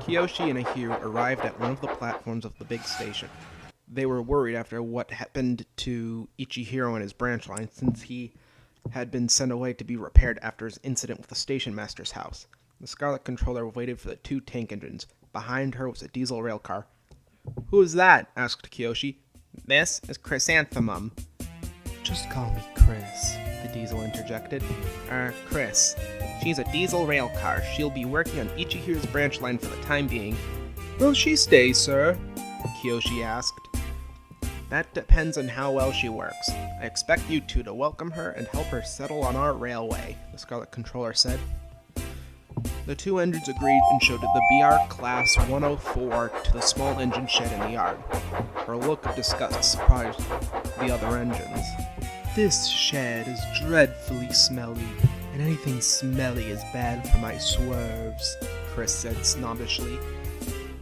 Kiyoshi and Ahiru arrived at one of the platforms of the big station. They were worried after what happened to Ichihiro and his branch line, since he had been sent away to be repaired after his incident with the station master's house. The Scarlet Controller waited for the two tank engines. Behind her was a diesel rail car. "Who is that?" asked Kiyoshi. "This is Chrysanthemum." "Just call me Chris," the diesel interjected. Chris. She's a diesel rail car. She'll be working on Ichihiro's branch line for the time being." "Will she stay, sir?" Kiyoshi asked. "That depends on how well she works. I expect you two to welcome her and help her settle on our railway," the Scarlet Controller said. The two engines agreed and showed the BR Class 104 to the small engine shed in the yard. Her look of disgust surprised the other engines. "This shed is dreadfully smelly, and anything smelly is bad for my swerves," Chris said snobbishly.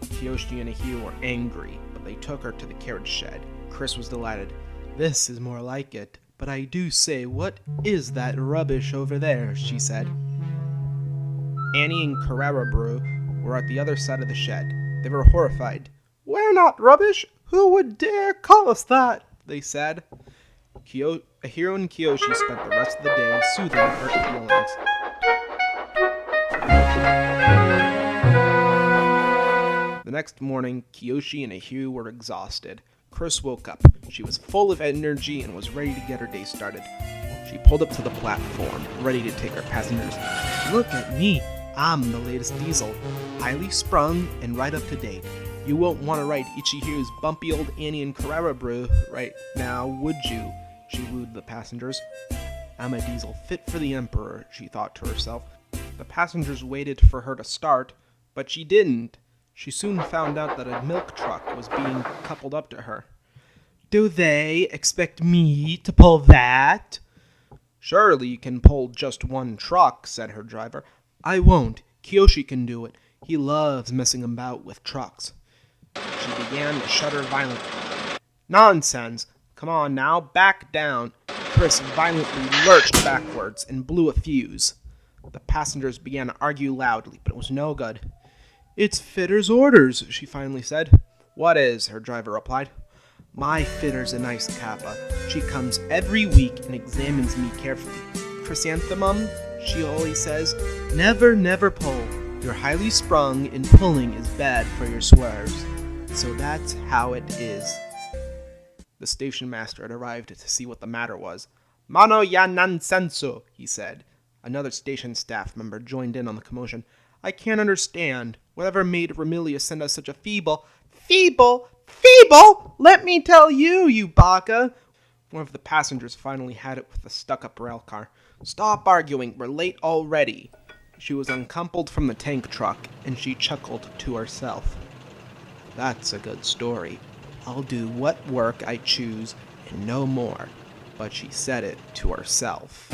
Kiyoshi and Ahiru were angry, but they took her to the carriage shed. Chris was delighted. "This is more like it, but I do say, what is that rubbish over there?" she said. Annie and Carrera Brew were at the other side of the shed. They were horrified. "We're not rubbish! Who would dare call us that?" they said. Ahiru and Kiyoshi spent the rest of the day soothing hurt feelings. The next morning, Kiyoshi and Ahiru were exhausted. Chris woke up. She was full of energy and was ready to get her day started. She pulled up to the platform, ready to take her passengers. "Look at me! I'm the latest diesel, highly sprung and right up to date. You won't want to ride Ichihiro's bumpy old Annie and Carrera Brew right now, would you?" she wooed the passengers. "I'm a diesel fit for the Emperor," she thought to herself. The passengers waited for her to start, but she didn't. She soon found out that a milk truck was being coupled up to her. "Do they expect me to pull that?" "Surely you can pull just one truck," said her driver. "I won't. Kiyoshi can do it. He loves messing about with trucks." She began to shudder violently. "Nonsense! Come on now, back down." Chris violently lurched backwards and blew a fuse. The passengers began to argue loudly, but it was no good. "It's fitter's orders," she finally said. "What is?" her driver replied. "My fitter's a nice kappa. She comes every week and examines me carefully. Chrysanthemum, she always says, never pull. You're highly sprung, and pulling is bad for your swerves. So that's how it is." The station master had arrived to see what the matter was. "Mano ya nansensu," he said. Another station staff member joined in on the commotion. "I can't understand. Whatever made Remilia send us such a feeble... Feeble? Let me tell you, you baka!" One of the passengers finally had it with the stuck-up rail car. "Stop arguing, we're late already." She was uncoupled from the tank truck, and she chuckled to herself. "That's a good story. I'll do what work I choose, and no more." But she said it to herself.